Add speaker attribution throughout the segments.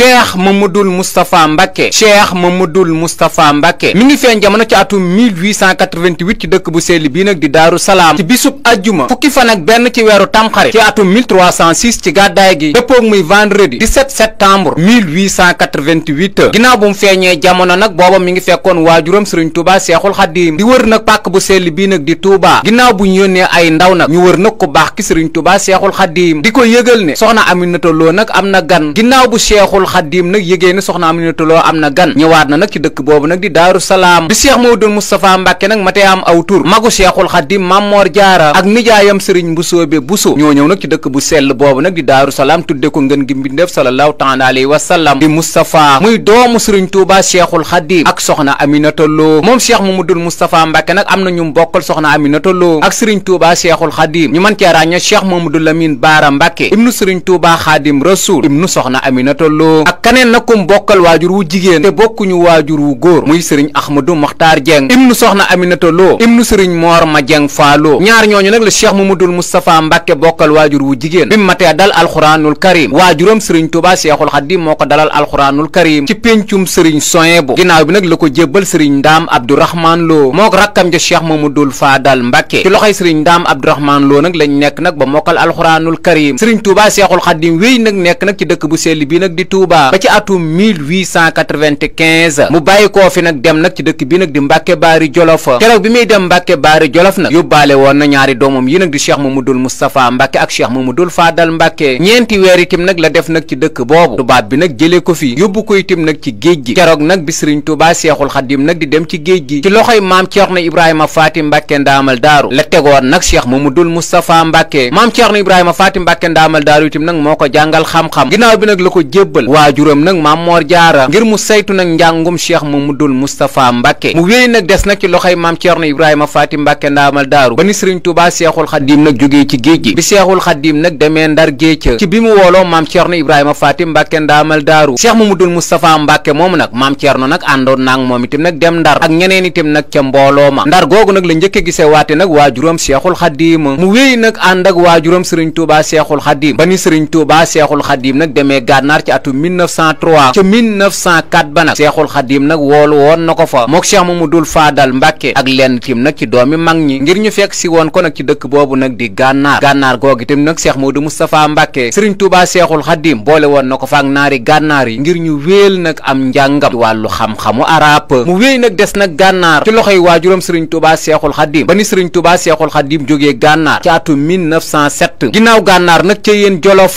Speaker 1: Cheikh Mamadul Moustapha Mbacke. Cheikh Mamadul Moustapha Mbacke mi ngi feeñ jamono ci atum 1888 ci dëkk bu sell bii nag di Daaru Salaam ci bisub ajjuma fukki fan ak benn ci weeru tamxarit ci atum 1306 ci gàddaay gi dëppoog muy vendredi 17 septembre 1888 ginnaaw bu mu feeñee jamono nag booba mi ngi fekkoon waajuram Sëriñ Tuubaa Seexul Xadiim di wër nag pàkk bu sell bii nag di Tuubaa ginnaaw bu ñu yónnee ay ndaw nag ñu wër nag ku baax ki Sëriñ Tuubaa Seexul Xadiim di ko yëgal ne soxna Aminata Lo nag am na gan ginnaaw bu Seexul Xadiim nag yëgee ne soxna Aminata Lo am na gan ñëwaat na nag ci dëkk boobu nag di Daaru Salaam bi Cheikh Mamadou Moustapha Mbacke nag matee am aw tur magu Seexul Xadiim Mammoor Jaara ak nijaayam Sëriñ Mbusoobe Buso ñoo ñëw nag ci dëkk bu sell boobu nag di Daaru Salaam tudde ko ngën gi mbindeef sallallahu taala alayhi wa sallam di Moustapha muy doomu Sëriñ Tuubaa Seexul Xadiim ak soxna Aminata Lo moom Cheikh Mamadou Moustapha Mbacke nag am na ñu bokkal soxna Aminata Lo ak Sëriñ Tuubaa Seexul Xadiim ñu mën cee ràññee Cheikh Mamadou Lamine Baara Mbacke ibnu Sëriñ Tuubaa Xaadim Rasuul ibnu soxna Aminata Lo ak kaneen nag kum bokkal waajur wu jigéen te bokkuñu waajur wu góor muy Sëriñ Ahmadou Mokhtar Dieng ibnu soxna Aminata Lo ibnu Sëriñ Moor Ma Dieng Faalo ñaar ñooñu nag la Cheikh Mamadou Moustapha Mbacke bokkal waajur wu jigéen bi mu matee dal alxuraanul karim waajuram Sëriñ Tuubaa Seexul Xadiim moo ko dalal alxuraanul karim ci péncum Sëriñ Soyebu ginnaaw bi nag la ko jébbal Sëriñ Ndaam Abdourahman Lo mook rakkam ja Cheikh Mamadou Fadal Mbacke ci loxoy Sëriñ Ndaam Abdourahman Lo nag lañ nekk nag ba mokkal alxuraanul karim Sëriñ Tuubaa Seexul Xadiim wéy nag nekk nag ci dëkk bu sell bii nag di Touba ba ci atum 1895 mu bàyyi koo fi nag dem nag ci dëkk bii nag di Mbacke Baari Jolof keroog bi muy dem Mbacke Baari Jolof nag yóbbaale woon na ñaari doomam yi nag di Cheikh Mamadou Moustapha Mbacke ak Cheikh Mamadou Fadal Mbacke ñeenti weer itam nag la def nag ci dëkk boobu tubaab bi nag jëlee ko fi yóbbu ko itam nag ci géej gi keroog nag bi Sëriñ Tuubaa Seexul Xadiim nag di dem ci géej gi ci loxoy maam Ceerno Ibrahima Faati Mbacke Ndaamal Daaru la tegoon nag Cheikh Mamadou Moustapha Mbacke maam Ceerno Ibrahima Faati Mbacke Ndaamal Daaru itam nag moo ko jàngal xam-xam ginnaaw bi nag la ko jébbal waajuram nag maam Moor Jaara ngir mu saytu nag njàngum Cheikh Mamadou Moustapha Mbacke mu wéy nag des nag ci loxoy maam Ceerno Ibrahima Faati Mbacke Ndaamal Daaru ba ni Sëriñ Tuubaa Seexul Xadiim nag jógee ci géej gi bi Seexul Xadiim nag demee Ndar géej ci bi mu wooloo maam Ceerno Ibrahima Faati Mbacke Ndaamal Daaru Cheikh Mamadou Moustapha Mbacke moomu nag maam Ceerno nag àndoon naag moom itam nag dem Ndar ak ñeneen itam nag ca mbooloo ma Ndar googu nag la njëkke gisee waate nag waajuram Seexul Xadiim mu wéy nag ànd ak waajuram Sëriñ Tuubaa Seexul Xadiim ba ni Sëriñ Tuubaa Seexul Xadiim nag demee Gànnaar ci atum 1903 ca 1904 ba nag Seexul Xadiim nag woolu woon na ko fa mook Cheikh Mamadou Fadal Mbacke ak lenn tim nag ci doomi mag ñi ngir ñu fekk si woon ko nag ci dëkk boobu nag di Gànnaar googu itam nag Cheikh Mamadou Moustapha Mbacke Sëriñ Tuubaa Seexul Xadiim boole woon na ko fa ak naari Gànnaar yi ngir ñu wéel nag am njàngam ci wàllu xam-xamu arab mu wéy nag des nag Gànnaar ci loxoy waajuram Sëriñ Tuubaa Seexul Xadiim ba ni Sëriñ Tuubaa Seexul Xadiim jógee Gànnaar ci atum 1907 ginnaaw Gànnaar nag ca yéen Jolof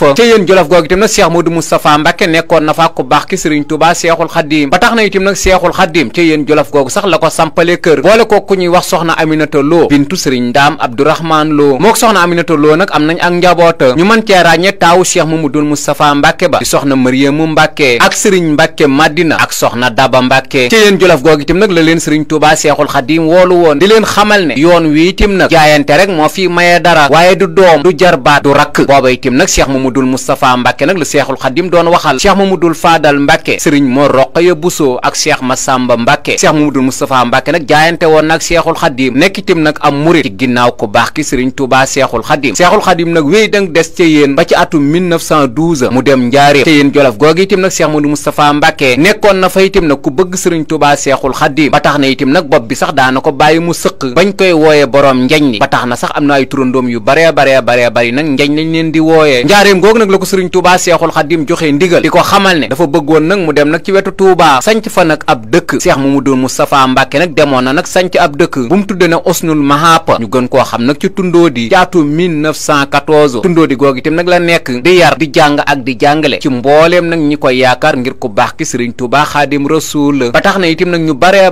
Speaker 1: googu itam nag Cheikh Mamadou Moustapha Mbacke nekkoon na fa ku baax ki Sëriñ Tuubaa Seexul Xadiim ba tax na itam nag Seexul Xadiim ca yéen Jolof googu sax la ko sampale kër boole ko ku ñuy wax soxna Aminata Lo bintu Sëriñ Ndaam Abdourahman Lo mook soxna Aminata Lo nag am nañ ak njaboota ñu mën cee ràññee taawu Cheikh Mamadou Moustapha Mbacke ba di soxna Mariamu Mbacke ak Sëriñ Mbacke Madina ak soxna Daba Mbacke ca yéen Jolof googu itam nag la leen Sëriñ Tuubaa Seexul Xadiim woolu woon di leen xamal ne yoon wi itam nag jaayante rek moo fi maye dara waaye du doom du jarbaat du rakk booba itam nag Cheikh Mamadou Moustapha Mbacke nag la Seexul Xadiim doon waxal Cheikh Mamadou Fadal Mbacke Sëriñ Mor Roqaya Buso ak Cheikh Massamba Mbacke Cheikh Mamadou Moustapha Mbacke nag jaayante woon nag Seexul Xadiim nekk itam nag am murit ci ginnaaw ku baax ki Sëriñ Tuubaa Seexul Xadiim Seexul Xadiim nag wéy dang des ca yéen ba ci atum 1912 mu dem Njaaréem ca yéen Jolof googu itam nag Cheikh Mamadou Moustapha Mbacke nekkoon na fa itam nag ku bëgg Sëriñ Tuubaa Seexul Xadiim ba tax na itam nag bopp bi sax daana ko bàyyi mu sëq bañ koy wooye boroom njañ li ba tax na sax am na ay turandoom yu bare bari nag njañ lañ leen di wooyee Njaaréem googu nag la ko Sëriñ Tuubaa Seexul Xadiim joxe ndigal di ko xamal ne dafa bëggoon nag mu dem nag ci wetu Touba sanc fa nag ab dëkk Cheikh Mamadou Moustapha Mbacke nag demoon na nag sanc ab dëkk bu mu tudde ne Osnul Mahapa ñu gën koo xam nag ci Tundóodi ci atum 1914 Tundóodi googu itam nag la nekk di yar di jàng ak di jàngale ci mbooleem nag ñi koy yaakaar ngir ku baax ki Sëriñ Tuubaa Xaadim Rasuul ba tax na itam nag ñu bare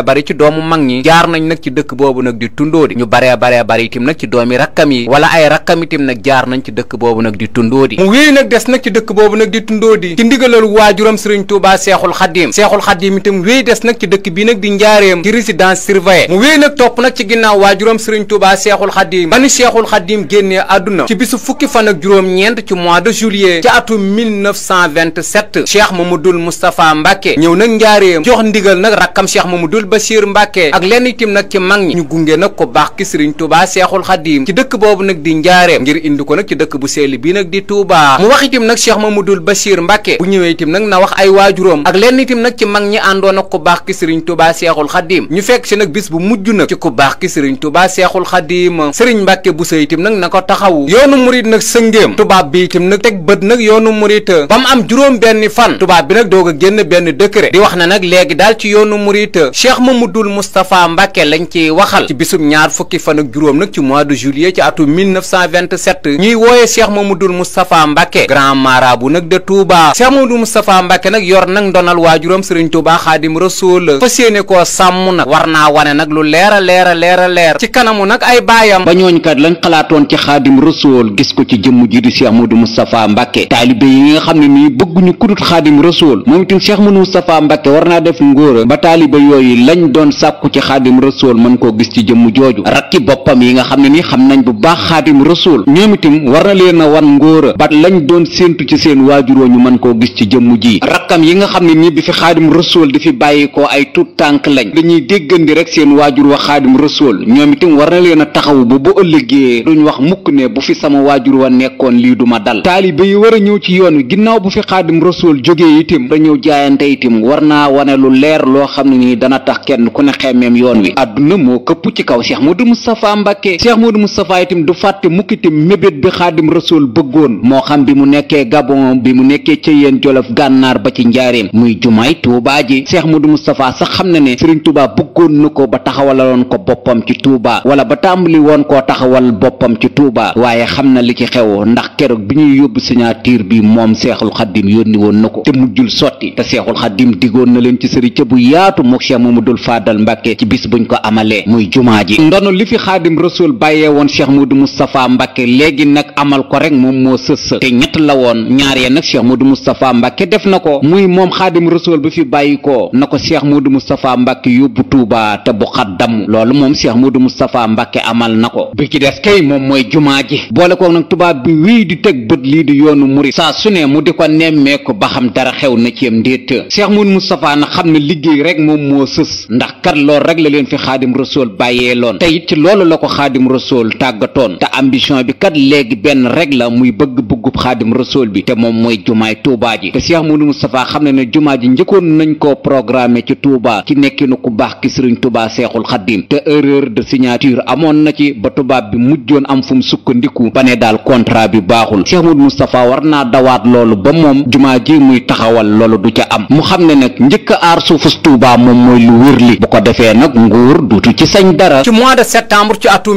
Speaker 1: bari ci doomu mag ñi jaar nañ nag ci dëkk boobu nag di Tundóodi ñu bare bari itam nag ci doomi rakkam yi wala ay rakkam itam nag jaar nañ ci dëkk boobu nag di Tundóodi mu wéy nag des nag ci dëkk boobu nag di Tundóodi ci ndigalal waajuram Sëriñ Tuubaa Seexul Xadiim Seexul Xadiim itam wéy des nag ci dëkk bi nag di Njaaréem ci résidence surveillée mu wéy nag topp nag ci ginnaaw waajuram Sëriñ Tuubaa Seexul Xadiim ba ni Seexul Xadiim génnee àdduna ci bisu fukki fan ak juróom-ñeent ci mois de juillet ci atum 1927 Cheikh Mamadou Moustapha Mbacke ñëw nag Njaaréem jox ndigal nag rakkam Cheikh Mamadou Bachir Mbacke ak lenn itam nag ci mag ñi ñu gunge nag ko baax ki Sëriñ Tuubaa Seexul Xadiim ci dëkk boobu nag di Njaaréem ngir indi ko nag ci dëkk bu sell bii nag di Touba mu wax itam nag Cheikh Mamadou Bachir Mbàkke bu ñëwee itam nag na wax ay waajuróom ak lenn itam nag ci mag ñi àndoon ak ku baax ki sëriñ Tuubaa Seexul Xadiim ñu fekk si nag bis bu mujj nag ci ku baax ki sëriñ Tuubaa Seexul Xadiim sëriñ Mbàkke Buso itam nag na ko taxawu yoonu murit nag sëngéem tubaab bi itam nag teg bët nag yoonu murit ba mu am juróom benni fan tubaab bi nag doog a génn benn décret di wax na nag léegi daal ci yoonu murit Cheikh Mamadul Moustapha Mbàkke lañ ci waxal ci bisub ñaar fukki fan ak juróom nag ci mois de juillet ci atum 1927 ñuy wooye Cheikh Mamadul Moustapha Mbàkke grand marabout nag de Touba Cheikh Mamadul Moustapha Mbàkke nag yor nag ndonal waajuram sëriñ Touba Xaadim Rasuul fas yéene koo sàmm nag war naa wane nag lu leer a leer a leer a leer ci kanamu nag ay baayam ba ñooñ kat lañ xalaatoon ci Xaadim Rasuul gis ko ci jëmm ji di Cheikh Mamadou Moustapha Mbàkke taalibe yi nga xam ne nii bëgguñu kudut Xaadim Rasuul moom itam Cheikh Mamadou Moustapha Mbàkke war naa def ngóora ba taalibe yooyu lañ doon sàkku ci Xaadim Rasuul mën koo gis ci jëmm jooju rakki boppam yi nga xam ne ni xam nañ bu baax Xaadim Rasuul ñoom itam war na leen a wan ngóora ba lañ doon séentu ci seen waajuroo ñu mën koo gis ci jëmm ji rakkam yi nga xam ne nii bi fi Xaadim Rasuul di fi bàyyi ko ay tut tànk lañ dañuy déggandi rek seen waajur wa Xaadim Rasuul ñoom itam war na leen a taxawu ba bu ëllëgee duñ wax mukk ne bu fi sama waajur wa nekkoon lii duma dal taalibe yi war a ñëw ci yoon wi ginnaaw bu fi Xaadim Rasuul jógee itam da ñëw jaayante itam war naa wane lu leer loo xam ne nii dana tax kenn ku ne xemmeem yoon wi àdduna moo këpp ci kaw Cheikh Modou Moustapha Mbàkke Cheikh Modou Moustapha itam du fàtte mukk itam mébét bi Xaadim Rasuul bëggoon moo xam bi mu nekkee Gabon bi mu nekkee ca yéen Jolof Gànnaar ba ci njaareem muy jumaay Tuubaa ji Cheikh Modou Moustapha sax xam na ne Sëriñ Tuubaa bëggoon na ko ba taxawaloon ko boppam ci Tuubaa wala ba tàmbali woon koo taxawal boppam ci Tuubaa waaye xam na li ci xew ndax keroog bi ñuy yóbbu signature bi moom Seexul Xaddim yónni woon na ko te mujjul sotti te Seexul Xaddim digoon na leen ci sëriñ ca bu yaatu mook Cheikh Mamadou Fadal Mbàkke ci bis buñ ko amalee muy jumaa ji ndono li fi Xaadim Rasuul bàyyee woon Cheikh Modou Moustapha Mbàkke léegi nag amal ko rek moom moo sës te ñett la woon ñaar ya nag Cheikh Modou Moustapha Mbàkke def na ko muy moom Xaadim Rasuul bi fi bàyyi ko na ko Cheikh Modou Moustapha Mbàkke yóbbu Tuubaa te bu xaddam loolu moom Cheikh Modou Moustapha Mbàkke amal na ko bi ci des kay moom mooy jumaa ji boole ko nag tubaab bi wii di teg bët lii di yoonu murit saa su ne mu di ko nemmeeku ba xam dara xew na ci am ndéet Cheikh Modou Moustapha na xam ne liggéey rek moom moo sës ndax kat loolu rek la leen fi Xaadim Rasuul bàyyee loon te it ci loolu la ko Xaadim Rasuul tàggatoon te ambition bi kat léegi benn rek la muy bëgg-bëggub Xaadim Rasuul bi te moom mooy jumaay Tuubaa ji te Cheikh Modou Moustapha xam ne ne jumaa ji njëkkoon nañ koo programmé ci Tuubaa ci nekkinu ku baax ki Sëriñ Tuubaa Seexul Xaddim te erreur de signature amoon na ci ba tubaab bi mujjoon am fu mu sukkandiku ba ne daal contrat bi baaxul Cheikh Modou Moustapha war naa dawaat loolu ba moom jumaa ji muy taxawal loolu du ca am mu xam ne nag njëkk a aar suufus Tuubaa moom mooy lu wér li bu ko defee nag nguur duutu ci sañ dara. ci mois de septembre ci atum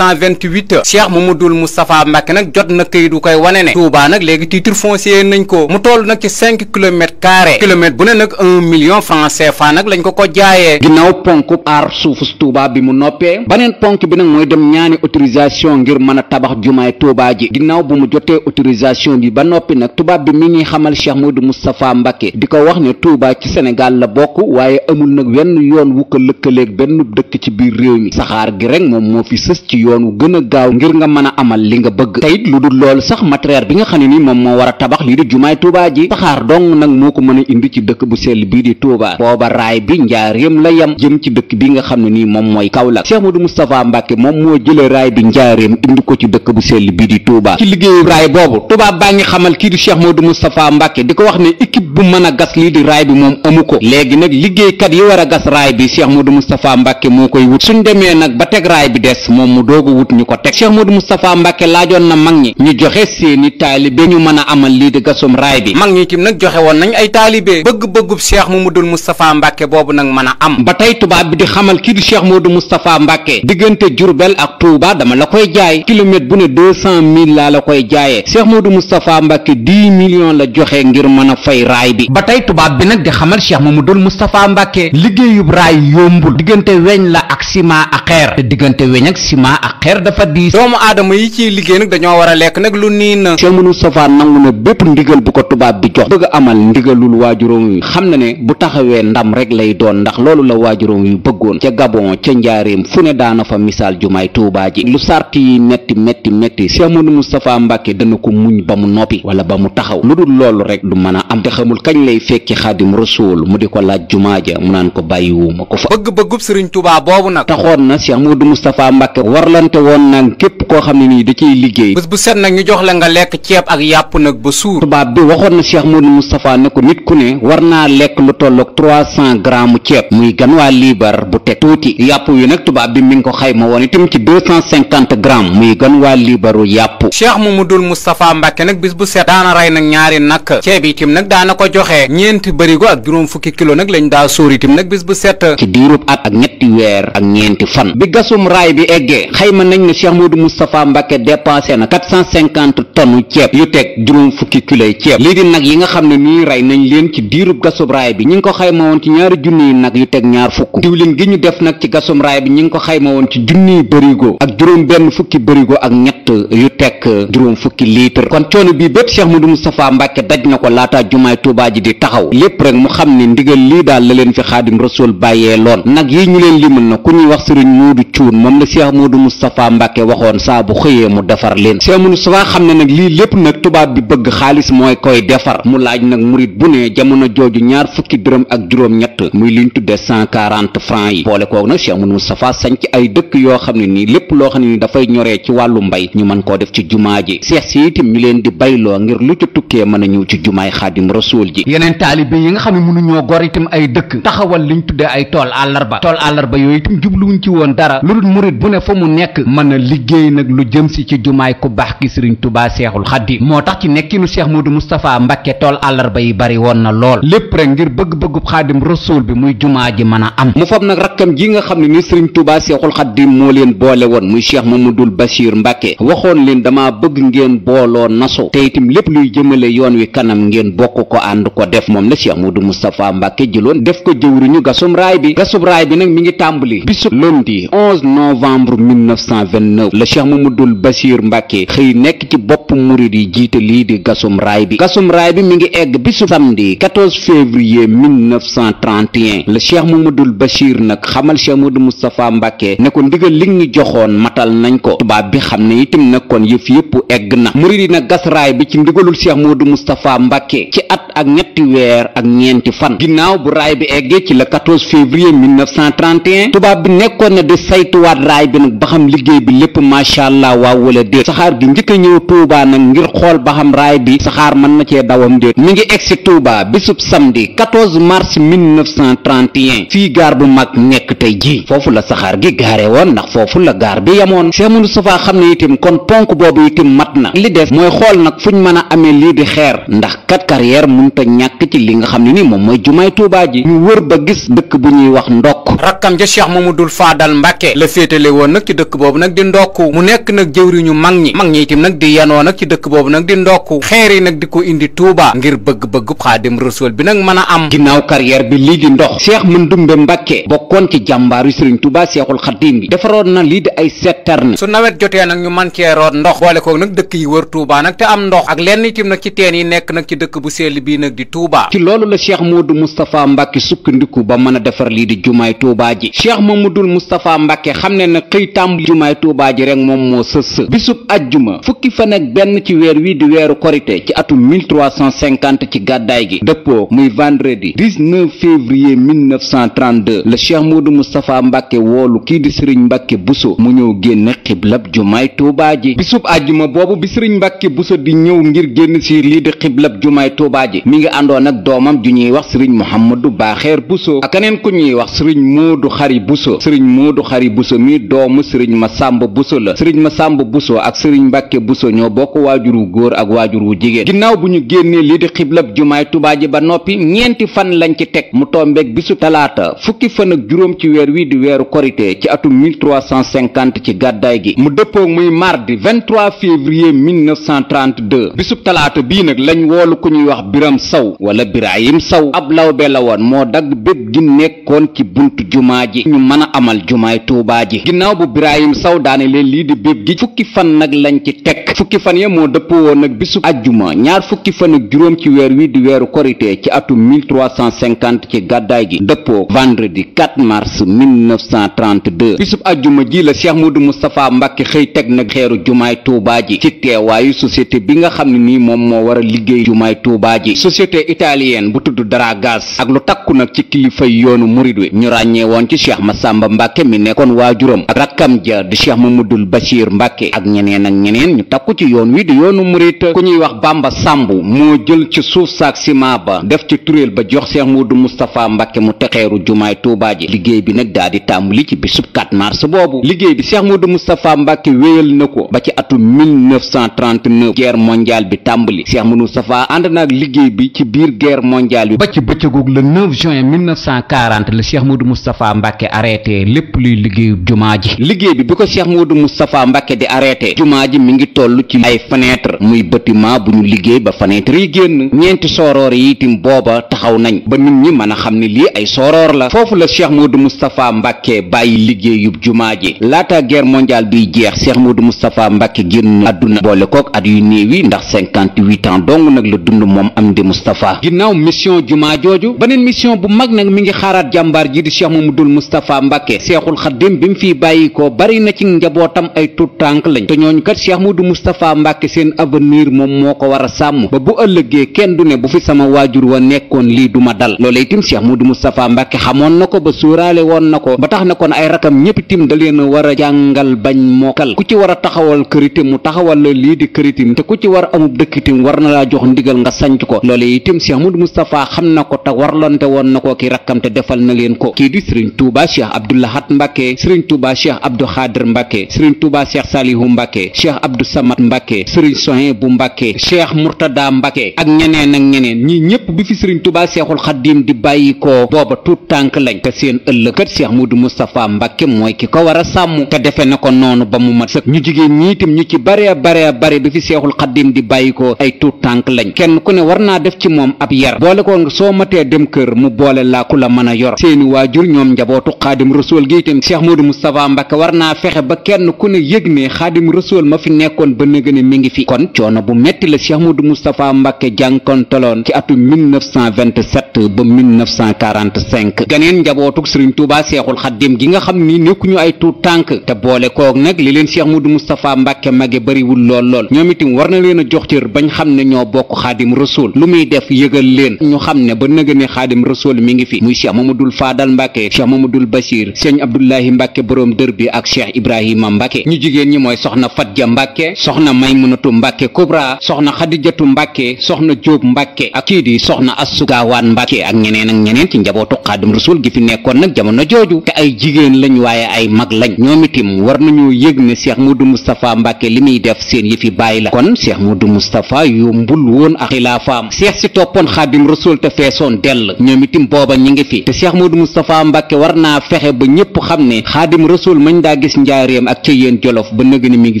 Speaker 1: 1928 Cheikh Mamadou Moustapha Mbàkke nag jot na këyit du koy wane ne Tuubaa nag léegi titre foncier nañ ko mu toll nag ci 5 kilomètres carrés kilomètre bu ne nag 1 million francs CFA nag lañ ko jaayee ginnaaw ponk aar suufus Tuubaa bi mu noppee baneen ponk bi nag mooy dem ñaani autorisation ngir mën a tabax jumaay Tuubaa ji ginnaaw bu mu jotee autorisation bi ba noppi nag tubaab bi mi ngi xamal Cheikh Modou Moustapha Mbàkke di ko wax ne Tuubaa ci Sénégal la bokk waaye amul nag wenn yoon wu ko lëkkaleeg benn dëkk ci biir réew mi saxaar gi rek moom moo fi sës ci yoon wu gën a gaaw ngir nga mën a amal li nga bëgg teyit lu dul loolu sax matériel bi nga xam ne ni moom moo war a tabax lii di jumaay Tuubaa ji saxaar dong nag moo ko mën a indi ci dëkk bu sell bii di Tuubaa booba raay bi njaareem la yem jëm ci dëkk bi nga xam ne nii moom mooy Kaolack Cheikh Modou Moustapha Mbàkke moom moo jëlee raay bi njaareem indi ko ci dëkk bu sell bii di Tuubaa ci liggéeyu raay boobu tubaab baa ngi xamal kii di Cheikh Modou Moustapha Mbàkke di ko wax ne équipe bu mën a gas lii di raay bi moom amu ko léegi nag liggéeykat yi war a gas raay bi Cheikh Modou Moustapha Mbàkke moo koy wut suñ demee nag ba teg raay bi des moom mu doogu wut ñu ko teg Cheikh Modou Moustapha Mbàkke laajoon na mag ñi ñu joxe seeni taalibe ñu mën a amal lii di gasum raay bi mag ñi tim nag joxe woon nañ ay taalibe bëgg-bëggub Cheikh Mamadou Moustapha Mbàkke boobu nag mën a am ba tey tubaab bi di xamal kii di Cheikh Modou Moustapha Mbàkke diggante Jurbel ak Touba dama la koy jaay kilomètre bu ne 200 000 laa la koy jaayee Cheikh Modou Moustapha Mbàkke 10 millions la joxe ngir mën a fay raay bi ba tey tubaab bi nag di xamal Cheikh Mamadou Moustapha Mbàkke liggéeyub raay yombul diggante weñ la ak ciment ak xeer te diggante weñ ak ciment ak xeer dafa diis doomu aadama yi ciy liggéey nag dañoo war a lekk nag lu niin Cheikh Modou Moustapha nangu na bépp ndigal bu ko tubaab bi jox bëgg amal ndigalul waajuróom yi xam na ne bu taxawee ndam rek lay doon ndax loolu la waajuróom yu bëggoon ca Gabon ca njaareem fu ne daana fa misaal jumaay Tuubaa ji lu sart yi metti Cheikh Modou Moustapha Mbàkke dana ko muñ ba mu noppi wala ba mu taxaw lu dul loolu rek du mën a am te xamul kañ lay fekki Xaadim Rasuul mu di ko laaj jumaa ja mu naan ko bàyyiwuma ko fa bëgg-bëggub Sëriñ Tuubaa boobu nag taxoon na Cheikh Modou Moustapha Mbàkke warlante woon nag képp koo xam ne nii da ciy liggéey bés bu set nag ñu jox la nga lekk ceeb ak yàpp nag ba suur.
Speaker 2: tubaab bi waxoon na Cheikh Modou Moustapha ne ko nit ku ne war naa lekk lu tolloog 300 grammes ceeb muy gan waa liibar bu teg tuuti. yàpp wi nag tubaab bi mi ngi ko xayma woon itam ci 250 grammes muy gan waa liibaru yàpp.
Speaker 1: Cheikh Mamadul Moustapha Mbàkke nag bis bu set daana rey nag ñaari nag ceeb itam nag daana ko joxe ñeenti bërigo ak juróom fukki kilo nag lañ daa sóor itam nag bis bu set.
Speaker 2: ci diirub at ak ñetti weer ak ñeenti fan. bi gasum raay bi eggee xayma nañ ne Cheikh Modou Moustapha Mbàkke dépensé na 450 tonnes ceeb yu teg juróom fukki kiloy ceeb. lii di nag yi nga xam ne nii rey nañ leen ci diirub gasum raay bi ñi ngi ko xayma woon ci ñaari junniy nag yu teg ñaar fukk. diwlin gi ñu def nag ci gasum raay bi ñi ngi ko xayma woon ci junniy bërigo ak juróom benn fukki bërigo ak ñett yu teg juróom fukki litre. kon coono bii bépp Cheikh Modou Moustapha Mbàkke daj na ko laataa jumaay Tuubaa ji di taxaw lépp rek mu xam ne ndigal lii daal la leen fi Xaadim Rasuul bàyyee loon. nag yi ñu leen limal na ku ñuy wax sëriñ Moodu Cuun moom la Cheikh Modou Moustapha Mbàkke waxoon saa bu xëyee mu defar leen. Cheikh Modou Moustapha xam ne nag lii lépp nag tubaab bi bëgg xaalis mooy koy defar mu laaj nag murit bu ne jamono jooju ñaar fukki dërëm ak juróom ñett muy liñ tudde 140 francs yi. boole koog nag Cheikh Modou Moustapha sañ ci ay dëkk yoo xam ne nii lépp loo xam ne ni dafay ñoree ci wàllu mbay ñu mën koo def ci jumaa ji. seex si itam ñu leen di bayloo ngir lu ci tukkee mën a ñëw ci jumaay Xaadim Rasuul ji. yeneen taalibe yi nga xam ne mënuñoo gor itam ay dëkk taxawal liñ tuddee ay tool àllarba yooyu itam jubluwuñ ci woon dara lu dul murit bu ne fa mu nekk mën a liggéey nag lu jëm si ci jumaay ku baax ki Sëriñ Tuubaa Seexul Xaadim. moo tax ci nekkinu Cheikh Modou Moustapha Mbàkke tool àllarba yi bari woon na lool lépp rek ngir bëgg-bëggub Xaadim Rasuul bi muy jumaa ji mën a am. mu fab nag rakkam ji nga xam ne ni Sëriñ Tuubaa Seexul Xaadim moo leen boole woon muy Cheikh Mamadul Bachir Mbàkke waxoon leen dama bëgg ngeen booloo naso te itam lépp luy jëmale yoon wi kanam ngeen bokk ko ànd ko def. moom la Cheikh Modou Moustapha Mbàkke jëloon def ko jëwriñu gasum raay bi. gasum raay bi nag mi ngi tàmbali bisu lundi 11 novembre 1929 la Cheikh Mamadul Bachir Mbàkke xëy nekk ci bopp murid yi jiite lii di gasum raay bi. gasum raay bi mi ngi egg bisu samedi 14 février 1931 la Cheikh Mamadul Bachir nag xamal Cheikh Modou Moustapha Mbàkke ne ko ndigal li ñu joxoon matal nañ ko. tubaab bi xam ne itam nag kon yëf yëpp egg na. murid yi nag gas raay bi ci ndigalul Cheikh Modou Moustapha Mbàkke ci at ak ñetti weer ak ñeenti fan. ginnaaw bu raay bi eggee ci le 14 février 1931 tubaab bi nekkoon na di saytuwaat raay bi nag ba xam liggéey bi lépp macha allah waaw wala déet. saxaar gi njëkk a ñëw Touba nag ngir xool ba xam raay bi saxaar mën na cee dawam déet mi ngi egg si Touba bisub samedi 14 mars 1931 fii gaar bu mag nekk tey jii foofu la saxaar gi gaare woon ndax foofu la gaar bi yamoon. Cheikh Modou Moustapha xam ne itam kon ponk boobu itam mat na li des mooy xool nag fuñ mën a amee lii di xeer ndax kat carrière mënta ñàkk ci li nga xam ne ni moom mooy jumaay Touba ji. ñu wër ba gis dëkk bu ñuy wax ndokk.
Speaker 1: rakkam ja Cheikh Mamadul Faadal Mbàkke la féetale woon nag ci dëkk boobu nag di ndokku mu nekk nag jëwriñu mag ñi itam nag di yanoo nag ci dëkk boobu nag di ndokku xeer yi nag di ko indi Touba ngir bëgg-bëggu Xaadim Rasuul bi nag mën a am.
Speaker 2: ginnaaw carrière bi lii di ndox Cheikh Mandumbe Mbàkke bokkoon ci jàmbaar yu Sëriñ Tuubaa Seexul Xaadim bi defaroon na lii di ay citerne.
Speaker 1: su nawet jotee nag ñu man cee root ndox boole ko nag dëkk yi wër Touba nag te am ndox ak lenn itam nag ci teen yi nekk nag ci dëkk bu sell bii nag di Touba.
Speaker 2: ci loolu la Cheikh Modou Moustapha Mbàkke sukkandiku ba mën a defar lii di jumaay Touba ji. Cheikh Mamadul Moustapha Mbàkke xam ne nag xëy tàmbali jumaay Touba ji rek moom moo sës bisub ajjuma fukki fan ak benn ci weer wi di weeru korite ci atum 1350 ci gàddaay gi dëppoo muy vendredi 19 février 1932 la Cheikh Modou Moustapha Mbàkke woolu kii di Sëriñ Mbàkke Buso mu ñëw génn xiblab jumaay Touba ji. bisub ajjuma boobu bi Sëriñ Mbàkke Buso di ñëw ngir génn si lii di xiblab jumaay Touba ji mi ngi àndoon ak doomam ju ñuy wax Sëriñ Mouhamadou Baaxeer Buso ak keneen ku ñuy wax Sëriñ Moodu Xari Buso. Sëriñ Moodu Xari Buso mi doomu Sëriñ Masamba Buso la. Sëriñ Masamba Buso ak Sëriñ Mbàkke Buso ñoo bokk waajur wu góor ak waajur wu jigéen. ginnaaw bu ñu génnee lii di xiblab jumaay Touba ji ba noppi ñeenti fan lañ ci teg mu tombeeg bisu talaata fukki fan ak juróom ci weer wi di weeru korite ci atum 1350 ci gàddaay gi mu dëppoo muy mardi 23 février 1932 bisub talaata bii nag lañ woolu ku ñuy wax Biram Saw wala Birahim Saw ab lawbe la woon moo dagg bépp gi nekkoon ci buntu jumaa ji ñu mën a amal jumaay Touba ji. ginnaaw bu Birahim Saw daane leen lii di bépp gi fukki fan nag lañ ci teg fukki fan ya moo dëppoo woon nag bisub ajjuma ñaar fukki fan ak juróom ci weer wi di weeru korite ci atum 1350 ci gàddaay gi dëppoo vendredi 4 mars 1932 bisub ajjuma ji la Cheikh Modou Moustapha Mbàkke xëy teg nag xeeru jumaay Touba ji ci teewaayu société bi nga xam ne nii moom moo war a liggéey jumaay Touba ji société société italienne bu tudd Daragas ak lu takku nag ci kilifay yoonu murid wi ñu ràññee woon ci Cheikh Massamba Mbàkke mi nekkoon waajuram ak rakkam ja di Cheikh Mamadul Bachir Mbàkke ak ñeneen ak ñeneen ñu takku ci yoon wi di yoonu murid. ku ñuy wax Bamba Samb moo jël ci suuf saak ciment ba def ci turéel ba jox Cheikh Modou Moustapha Mbàkke mu texeeru jumaay Tuubaa ji liggéey bi nag daa di tàmbali ci bisub 4 mars boobu liggéey bi Cheikh Modou Moustapha Mbàkke wéyal na ko ba ci atum 1939 guerre mondiale bi tàmbali Cheikh Modou Moustapha ànd na ak liggéey bi ci biir guerre mondiale bi ba ci bëccëgug le 9 juin 1940 la Cheikh Modou Moustapha Mbàkke arrêté lépp luy liggéeyu jumaa ji liggéey bi ko Cheikh Modou Moustapha Mbàkke di arrêté jumaa ji mi ngi toll ci ay fenêtre muy bâtiment bu ñu liggéey ba fenêtre yi génn ñeenti sooroor yi itam booba taxaw nañ ba nit ñi mën a xam ne lii ay sooroor la foofu la Cheikh Modou Moustapha Mbàkke bàyyi liggéeyub jumaa ji laata guerre mondiale biy jeex Cheikh Modou Moustapha Mbàkke génn àdduna boole kook at yu néew yi ndax 58 ans dong nag la dund moom Amdi Moustapha ginnaaw mission jumaa jooju beneen mission bu mag nag mi ngi xaaraat jàmbaar ji di Cheikh Mamadou Moustapha Mbàkke Seexul Xaddim bi mu fiy bàyyi ko bari na ci njabootam ay tuut tànk lañ te ñooñu kat Cheikh Modou Moustapha Mbàkke seen avenir moom moo ko war a sàmm ba bu ëllëgee kenn du ne bu fi sama waajur wa nekkoon lii du ma dal loola itam Cheikh Modou Moustapha Mbàkke xamoon na ko ba sóoraale woon na ko ba tax na kon ay rakam ñëpp itam da leen a war a jàngal bañ mokkal ku ci war a taxawal këritim mu taxawal la lii di këritim te ku ci war a amub dëkkitim war na laa jox ndigal nga sanc ko loola itam Cheikh Modou Moustapha xam na ko te warlante woon na ko ki rakkam te defal na leen ko kii di Serigne Touba Cheikh Abdou Lahad Mbàkke Serigne Touba Cheikh Abdou Khadir Mbàkke Serigne Touba Cheikh Salihu Mbàkke Cheikh Abdou Samad Mbàkke Serigne Sohin bu Mbàkke Cheikh Murtada Mbàkke ak ñeneen ak ñeneen ñii ñëpp bi fi Serigne Touba Cheikhul Khadim di bàyyi ko booba tuut tànk lañ te seen ëllëkat Cheikh Modou Moustapha Mbàkke mooy ki ko war a sàmm te defe na ko noonu ba mu mat sëkk ñu jigéen ñi itam ñu ci bare bi fi Cheikhul Khadim di bàyyi ko ay tuut tànk lañ kenn ku ne war naa def ci moom ab yar boole ko soo matee dem kër mu boole laa ku la mën a yor seeni waajur ñoom njabootu Xaadim Rasuul gi itam Cheikh Modou Moustapha Mbàkke war naa fexe ba kenn ku ne yëg ne Xaadim Rasuul ma fi nekkoon ba nëga ne mi ngi fi kon coono bu metti la Cheikh Modou Moustapha Mbàkke jànkontaloon ci atum 1927 ba 1945 ganeen njabootuk Serigne Touba Cheikhul Khadim gi nga xam ni nekkuñu ay tuut tànk te boole koog nag li leen Cheikh Modou Moustapha Mbàkke mage bariwul lool ñoom itam war na leen a jox cër bañ xam ne ñoo bokk Xaadim Rasuul lu muy def yëgal leen ñu xam ne ba nëga ne Xaadim Rasuul mi ngi fi muy Cheikh Mamadul Faadal Mbàkke Cheikh Mamadul Bachir Sëñ Abdoulahi Mbàkke borom dër bi ak Cheikh Ibrahima Mbàkke ñu jigéen ñi mooy soxna Fatja Mbàkke soxna Maymunatu Mbàkke Kubra soxna Xadijatu Mbàkke soxna Jóob Mbàkke ak kii di soxna Assu Gaawaan Mbàkke ak ñeneen ci njabootu Xaadim Rasuul gi fi nekkoon nag jamono jooju te ay jigéen lañ waaye ay mag lañ ñoom itam war nañoo yëg ne Cheikh Modou Moustapha Mbàkke li muy def seen yëfi bàyyi la kon Cheikh Modou Moustapha yombul woon ak xilaafaam Cheikh si toppoon Xaadim Rasuul te feesoon dell ñoom itam booba ñi ngi fi te Cheikh Modou Moustapha Mbàkke war naa fexe ba ñëpp xam ne Xaadim Rasuul mañ daa gis njaareem ak ca yéen jolof ba nëg ni mi ngi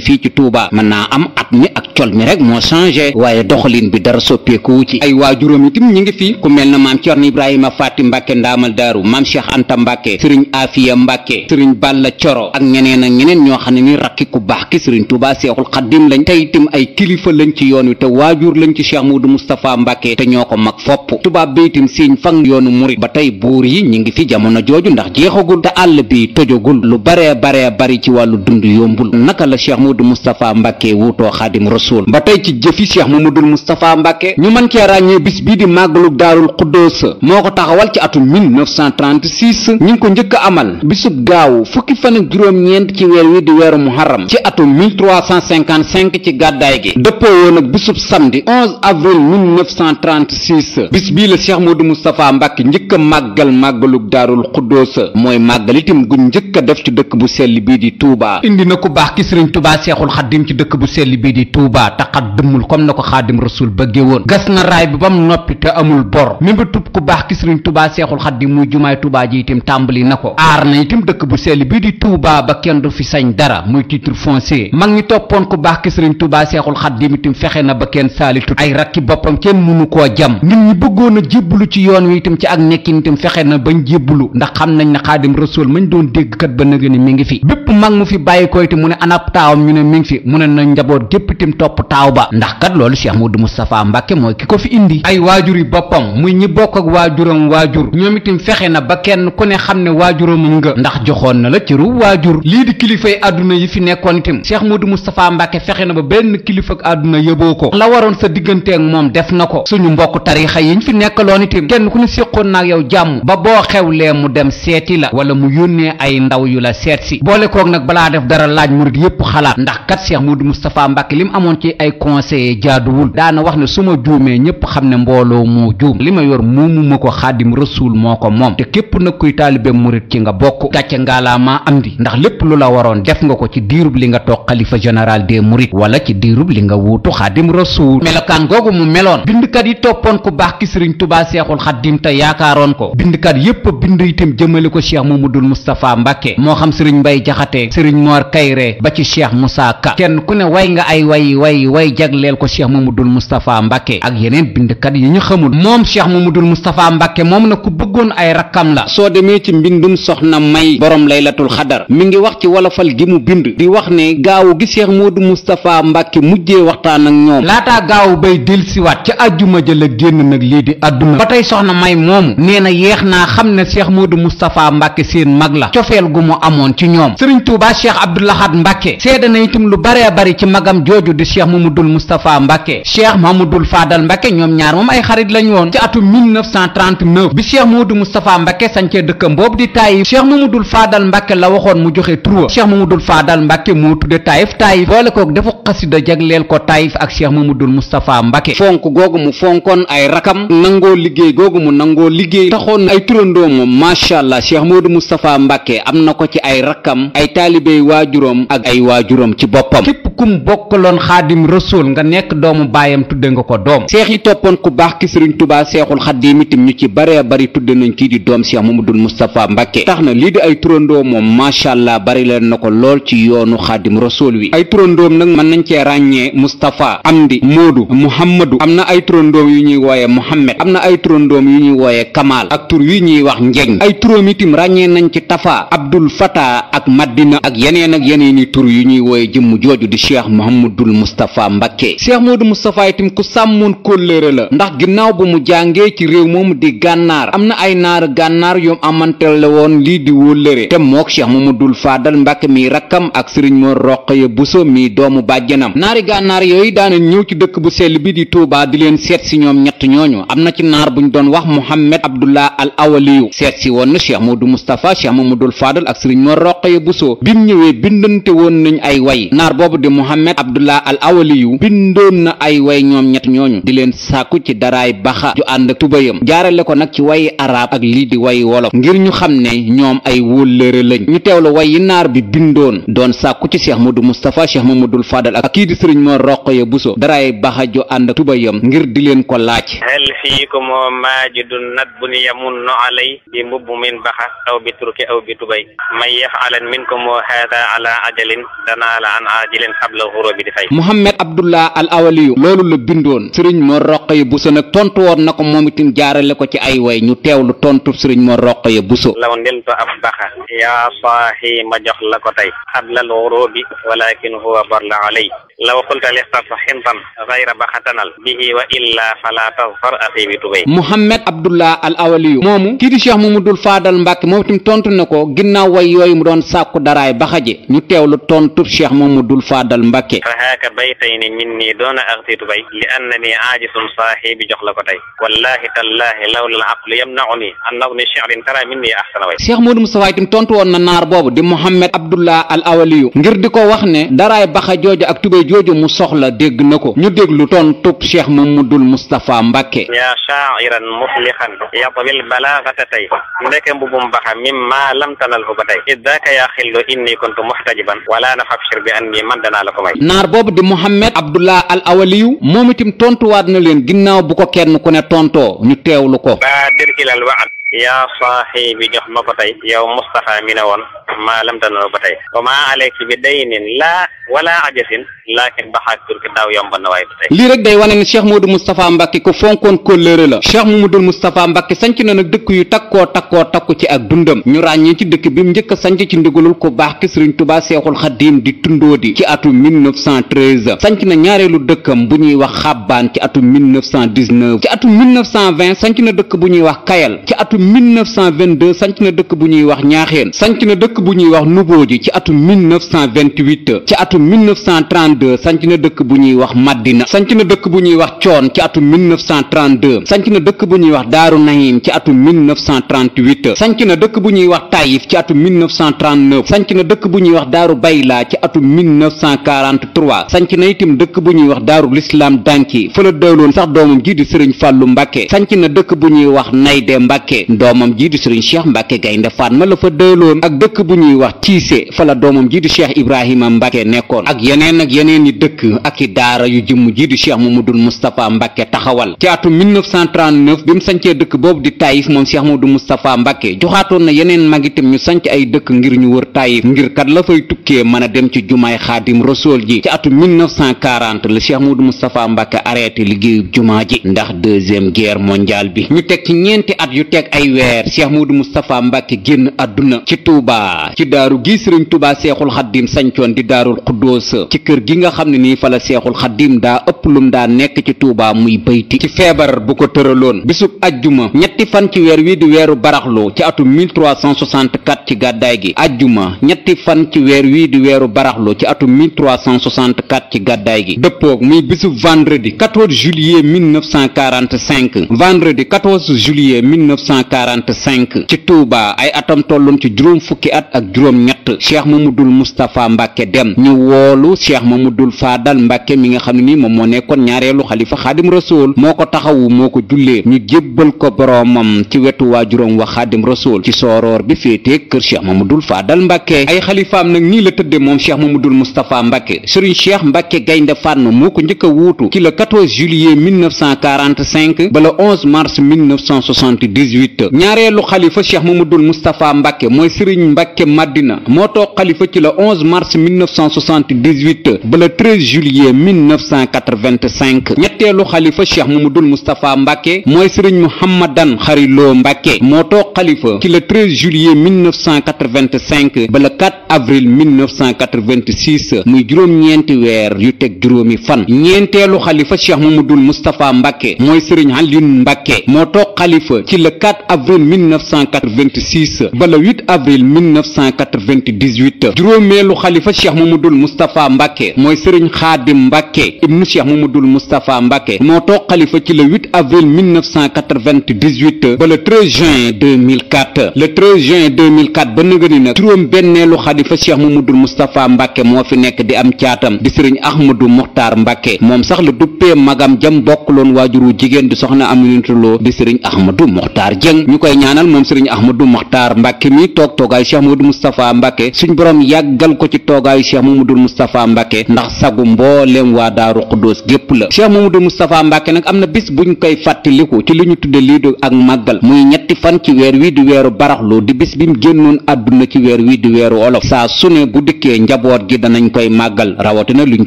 Speaker 2: fii ci Touba mën naa am at mi ak col mi rek moo changé waaye doxalin bi dara soppeeku ci ay waajuram itam ñi ngi fi ku mel na maam Cerno Ibrahima Faati Mbàkke ndaamal daaru maam Cheikh Anta Mbàkke sëriñ Afiya Mbàkke sëriñ Balla Coro ak ñeneen ñoo xam ne ni rakki ku baax ki sëriñ Touba Cheikhul Khadim lañ te itam ay kilifa lañ ci yoon wi te waajur lañ ci Cheikh Modou Moustapha Mbàkke te ñoo ko mag fopp tubaab bi itam siiñ fang yoonu murit ba tey buur yi ñi ngi fi jamono jooju ndax jeexagul te àll bi tojagul lu bari ci wàllu dund yombul naka la Cheikh Modou Moustapha Mbàkke wuutoo Xaadim Rasuul ba tey ci jëfi Cheikh Mamadou Moustapha Mbàkke ñu mën cee ràññee bis bii di màggalu Daarul Xuddoos moo ko taxawal ci atum 1936 ñi ngi ko njëkk a amal bisub gaawu fukki fan ak juróom-ñeent ci weer wi di weeru muharram ci atum 1355 ci gàddaay gi dëppoo woon ak bisub samedi 11 avril 1936 bis bii la Cheikh Modou Moustapha Mbàkke njëkk a màggalu Daarul Xuddoos mooy màggal itam gu njëkk a def ci dëkk bu sell bii di Touba indi na ku baax ki Sëriñ Touba Cheikhul Khadim ci dëkk bu sell bii di Touba taxat dëmmul comme na ko Xaadim Rasuul bëggee woon gas na raay bi bam noppi te amul bor mi ba tub ku baax ki Sëriñ Touba Cheikhul Khadim muy jumaay Touba ji itam tàmbali na ko aar na itam dëkk bu sell bii di Touba ba kenn du fi sañ dara muy titre foncier mag ñi toppoon ku baax ki Sëriñ Touba Cheikhul Khadim itam fexe na ba kenn saalitu ay rakki boppam kenn mënu koo jam nit ñi bëggoon a jébbalu ci yoon wi itam ci ak nekkin itam fexe na bañ jébbalu ndax xam nañ ne Xaadim Rasuul mañ doon dégg kat ba nëgë ni mi ngi fi bépp mag mu fi bàyyi ko itam mu ne anab taawam ñu ne mi ngi fi mu ne na njaboot gépp itam topp taaw ba ndax kat loolu Cheikh Modou Moustapha Mbàkke mooy ki ko fi indi ay waajur yi boppam muy ñi bokk ak waajuram waajur ñoom itam fexe na ba kenn ku ne xam ne waajuram nga ndax joxoon na la cëru waajur lii di kilifay àdduna yi fi nekkoon itam Cheikh Modou Moustapha Mbàkke fexe na ba benn kilifa ak àdduna yëboo ko la waroon sa digganteeg moom def na ko suñu suñu mbokk tarixa yiñ fi nekkaloon itam kenn ku ne séqoon naag yow jàmm ba boo xewlee mu dem seeti la wala mu yónnee ay ndaw yu la seet si boole koog nag balaa def dara laaj murid yépp xalaat ndax kat Cheikh Modou Moustapha Mbacke li mu amoon ci ay conseillers jaaduwul daana wax ne su ma juumee ñépp xam ne mbooloo moo juum li ma yor moomu ma ko Xaadim Rasuul moo ko moom te képp nag kuy taalibe murid ci nga bokk gàcce ngaalaamaa am di ndax lépp lu la waroon def nga ko ci diirub li nga toog xalifa général des mourides wala ci diirub li nga wuutu Xaadim Rasuul melokaan googu mu meloon bindkat yi toppoon ku baax ki Sëriñ Tuubaa Seexul Xaadim te yaakaaroon ko bindkat yépp bind itam jëmale ko Cheikh Mamadou Moustapha Mbacke moo xam Sëriñ Mbay Jaxate Sëriñ Mor Kayre ba ci Cheikh Moussa Ka kenn ku ne way nga ay way jagleel ko Cheikh Mamadou Moustapha Mbacke ak yeneen bindkat yi ñu xamul moom Cheikh Mamadou Moustapha Mbacke moom na ku bëggoon ay rakkam la
Speaker 1: soo demee ci mbindum soxna May borom laylatul xadar mi ngi wax ci wolofal gi mu bind di wax ne gaawu gi Cheikh Modou Moustapha Mbacke mujjee waxtaan ak ñoom
Speaker 2: laataa gaawu bay delsiwaat ca àjjuma ja la génn nag lii di àdduna ba tey soxna May moomu nee na yeex naa xam ne Cheikh Modou Moustapha Mbacke seen mag la cofeel gu mu amoon ci ñoom Sëriñ Tuubaa Cheikh Abdou Lahad Mbacke seede na itam lu baree bari ci magam jooju di Cheikh Mamadou Moustapha Mbacke Cheikh Mamadou Fadal Mbacke ñoom ñaar moom ay xarit lañ woon ci atum 1939 bi Cheikh Modou Moustapha Mbacke sancee dëkkam boobu di Taïf Cheikh Mamadou Fadal Mbacke la waxoon mu joxe tur Cheikh Mamadou Fadal Mbacke moo tudde Taïf boole kook defu xasida jagleel ko Taïf ak Cheikh Mamadou Moustapha Mbacke
Speaker 1: fonk googu mu fonkoon ay rakam nangoo liggéey googu mu nangoo liggéey taxoon ay turandoo moom macha allah Cheikh Modou Moustapha Mbacke am na ko ci ay rakkam ay taalibey waajuram ak ay waajuram ci boppam
Speaker 2: képp kum bokkaloon Xaadim Rasuul nga nekk doomu baayam tudde nga ko doom
Speaker 1: seex yi toppoon ku baax ki Sëriñ Tuubaa Seexul Xaadim itam ñu ci baree bari tudde nañ kii di doom Cheikh Mamadou Moustapha Mbacke tax na lii di ay turandoo moom macha allah bari leen na ko lool ci yoonu Xaadim Rasuul wi ay turandoom nag mën nañ cee ràññee Moustapha Amdi Moodu Muhammadu am na ay turandoom yu ñuy wooye Muhammad am na ay turandoom yu ñuy wooye Kamal ak tur yu ñuy wax Njeñ ay turam itam ràññee nañ ci Tafa Abdul Fata ak Madina ak yeneen i tur yu ñuy wooye jëmm jooju di Cheikh Mouhamadoul Moustapha Mbacke Cheikh Modou Moustapha itam ku sàmmoon kóllëre la ndax ginnaaw bu mu jàngee ci réew moomu di gànnaar am na ay naar gànnaar yoom amanteel la woon lii di wóllëre te mook Cheikh Mamadou Fadal Mbacke mi rakkam ak Sëriñ Mor Roqaya Buso mi doomu bàjjanam naari gànnaar yooyu daana ñëw ci dëkk bu sell bi di Touba di leen seet si ñoom ñett ñooñu am na ci naar buñ doon wax Mohammed Abdullah al Awaliyu seet si woon na Cheikh Modou Moustapha Cheikh Mamadou Fadal ak Sëriñ Mor Roqaya Buso bi mu ñëwee bindante woon nañ ay way naar boobu di Mohammed Abdullah al Awaliyu bindoon na ay way ñoom ñett ñooñu di leen sàkku ci daraay baxa ju ànd ak tubayam jaarale ko nag ci wayi arab ak lii di way wolof ngir ñu xam ne ñoom ay wóllëre lañ ñu teewlu way yi naar bi bindoon doon sàkku ci Cheikh Modou Moustapha Cheikh Mamadou Fadal ak kii di Sëriñ Mor Roqaya Buso daraay baxa ju ànd ak tubayam ngir di leen ko laaj
Speaker 3: hal fiikum maajidun nadbun yamunnu alay bi mbubb min baxa aw bi turki aw bi tubay man yafalan minkum hada ala ajalin danaala an ajilin xabla xurubi di fay
Speaker 1: Mohammed Abdullah al Awaliyu loolu la bindoon Sëriñ Mor Roqaya Buso nag tontu woon na ko moom itam jaarale ko ci ay way ñu teewlu tontu Sëriñ Mor Roqaya Buso
Speaker 3: law ndiltu ab baxa yaa saahi ma jox la ko tey xabla xurubi walakin huwa barla alay law qulta lixtarta xintan gayra baxatanal bihi wa illa fala tazfar axi bi tubay
Speaker 1: Mohammed Abdullah al Awaliyu moomu kii di Cheikh Mamadou Fadal Mbacke moom itam tontu na ko ginnaaw way yooyu mu doon sàkku daraay baxaje ñu teewlu tontu Cheikh Mamadou Fadal Mbacke
Speaker 3: fa haaka baytayni minni doona axti tubay li annani aajisun saahibi jox la ko tey wallahi tallahi lawla al aqlu yamnauni an nawni shi'rin tara minni ahsana way
Speaker 1: Cheikh Modou Moustapha itam tontu woon na naar boobu di Mohammed Abdullah al Awaliyu ngir di ko wax ne daraay baxa jooju ak tubay jooju mu soxla dégg na ko ñu déglu tontub Cheikh Mamadou Moustapha Mbacke
Speaker 3: yaa shaa'iran muflixan yatwil balaagata tey ndeke mbubum baxa mimma lam tanalhu ba tey iddaaka yaa xillu inni kuntu muxtajiban wala nafabshir bi anni man danaa la ko may
Speaker 1: naar boobu di Mohammed Abdullah al Awaliyu moom itam tontuwaat na leen ginnaaw bu ko kenn ku ne tontoo ñu teewlu ko
Speaker 3: baadir ilal wa'd yaa saahibi jox ma ko tey yow Moustapha mi ne woon maa lam tanalhu ba tey wa maa aleyki bi daynin laa wala ajasin laakin baxaak turki daaw yomb na waaye tey
Speaker 1: lii rek day wane ne Cheikh Modou Moustapha Mbacke ku fonkoon kóllëre la Cheikh Mamadou Moustapha Mbacke sanc na nag dëkk yu takku ci ak dundam ñu ràññee ci dëkk bi mu njëkk a sanc ci ndigalul ku baax ki Sëriñ Tuubaa Seexul Xadiim di Tundoodi ci atum 1913 sanc na ñaareelu dëkkam bu ñuy wax Xabbaan ci atum 1919 ci atum 1920 sanc na dëkk bu ñuy wax Kayal ci atum
Speaker 2: atum 1922 sanc na dëkk bu ñuy wax ñaaxeen sanc na dëkk bu ñuy wax nubooji ci atum 1928 ci atum 1932 sanc na dëkk bu ñuy wax Madina sanc na dëkk bu ñuy wax Coon ci atum 1932 sanc na dëkk bu ñuy wax Daaru Nahim ci atum 1938 sanc na dëkk bu ñuy wax Taïf ci atum 1939 sanc na dëkk bu ñuy wax Daaru Bayla ci atum 1943 sanc na itam dëkk bu ñuy wax Daaru Lislaam Danki fa la dëloon sax doomam ji di Sëriñ Fàllu Mbàkke sanc na dëkk bu ñuy wax Nayde Mbàkke doomam ji di Sëriñ Cheikh Mbàkke Gaynde Fatma la fa dëloon ak dëkk bu ñuy wax Tiise fa la doomam ji di Cheikh Ibrahima Mbàkke nekkoon ak yeneen i dëkk ak i daara yu jëmm ji di Cheikh Mamadou Moustapha Mbàkke taxawal ci atum 1939 bi mu sancee dëkk boobu di Taïf moom Cheikh Mamadou Moustapha Mbàkke joxaatoon na yeneen mag itam ñu sanc ay dëkk ngir ñu wër Taïf ngir kat la fay tukkee mën a dem ci jumaay Xaadim Rasuul ji ci atum 1940 la Cheikh Mamadou Moustapha Mbàkke arrêté liggéeyu jumaa ji ndax deuxième guerre mondiale bi ñu teg ci ñeenti at yu teg ay weer Cheikh Mamadou Moustapha Mbàkke génn àdduna ci Touba ci daaru gi Sëriñ Touba Seexul Xaddim sancoon di Daarul Xuddoos ci kër gi nga xam ne nii fa la Seexul Xaddim daa ëpp lum daa nekk ci Touba muy bayti ci feebar bu ko tëraloon bisub ajjuma ñetti fan ci weer wi di weeru baraxlu ci atum 1364 ci gàddaay gi ajjuma ñetti fan ci weer wi di weeru baraxlu ci atum 1364 ci gàddaay gi dëppoog muy bisub vendredi 14 juillet 1945 vendredi 14 juillet 1945 ci Touba ay atam tolloon ci juróom fukki at ak juróom ñett Cheikh Mamadou Moustapha Mbàkke dem ñu woolu Cheikh Mamadou Fadal Mbàkke mi nga xam ne ni moom moo nekkoon ñaareelu xalifa Xaadim Rasuul moo ko taxawu moo ko jullee ñu jébbal ko boroomam ci wetu waajuram wa Xaadim Rasuul ci sooroor bi féetee kër Cheikh Mamadou Fadal Mbàkke ay xalifaam nag nii la tëdde moom Cheikh Mamadou Moustapha Mbàkke Sëriñ Cheikh Mbàkke Gaynde Fatma moo ko njëkk a wuutu ci le 14 juillet 1945 ba le 11 mars 1978 ñaareelu xalifa Cheikh Mamadou Moustapha Mbàkke mooy Sëriñ Mbàkke Madina moo toog xalifa ci le 11 mars 1978 ba le 13 juillet 1985 ñetteelu xalifa Cheikh Mamadou Moustapha Mbàkke mooy Sëriñ Mouhamadan Xariloo Mbàkke moo toog xalifa ci le 13 juillet 1985 ba le 4 avril 1986 muy juróom-ñeenti weer yu teg juróomi fan ñeenteelu xalifa Cheikh Mamadou Moustapha Mbàkke mooy Sëriñ Alioune Mbàkke moo toog xalifa ci le 4 avril 1986 ba le 8 avril 1998 juróomeelu xalifa Cheikh Mamadou Moustapha Mbàkke mooy Sëriñ Xaadim Mbàkke ibnu Cheikh Mamadou Moustapha Mbàkke moo toog xalifa ci le 8 avril 1998 ba le 13 juin 2004 le 13 juin 2004 ba nëgëni nag juróom benneelu xalifa Cheikh Mamadou Moustapha Mbàkke moo fi nekk di am caatam di Sëriñ Ahmadou Mokhtar Mbàkke moom sax la duppee magam jam bokkloon waajuru jigéen di soxna Aminata Lo di Sëriñ Ahmadou Mokhtar Jeng ñu koy ñaanal moom Sëriñ Ahmadou Mokhtar Mbàkke mi toog toogaayu Cheikh Mamadou Moustapha Mbàkke suñ borom yàggal ko ci toogaayu Cheikh Mamadou Moustapha Mbàkke ndax sagu mbooleem waa Daaru Xuddoos gépp la Cheikh Mamadou Moustapha Mbàkke nag am na bis buñ koy fàttaliku ci li ñu tudde lii du ak màggal muy ñetti fan ci weer wi di weeru baraxlu di bis bi mu génnoon àdduna ci weer wi di weeru olof saa su ne bu dikkee njaboot gi danañ koy màggal rawatina luñ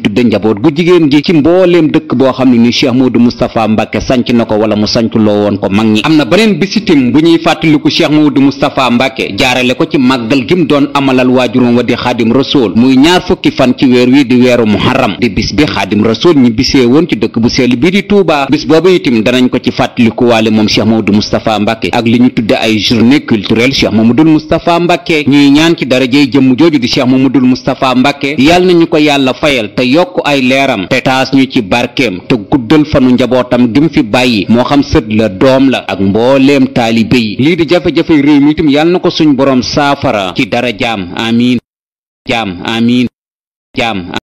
Speaker 2: tudde njaboot gu jigéen gi ci mbooleem dëkk boo xam ne ni Cheikh Mamadou Moustapha Mbàkke sanc na ko wala mu sanc loo woon ko mag ñi am na beneen bisitim bu ñuy fàttaliku Cheikh Mamadou Moustapha Mbàkke jaarale ko ci màggal gi mu doon amalal waajuróom wa di Xaadim Rasuul muy ñaar fukki fan ci weer wi di weeru muharram di bis bi Xaadim Rasuul ñi bisee woon ci dëkk bu sell bii di Touba bis boobu itam danañ ko ci fàttaliku waale moom Cheikh Mamadou Moustapha Mbàkke ak li ñu tudde ay journée culturelle Cheikh Mamadou Moustapha Mbàkke ñuy ñaan ci darajey jëmm jooju di Cheikh Mamadou Moustapha Mbàkke yàlla nañu ko yàlla fayal te yokk ay leeram te taas ñu ci barkeem te guddal fanu njabootam gi mu fi bàyyi moo xam sët la doom la ak mbooleem taalibe yi lii di jafe-jafe réew mi itam yàlla na ko suñ boroom saafara ci dara jaam amiin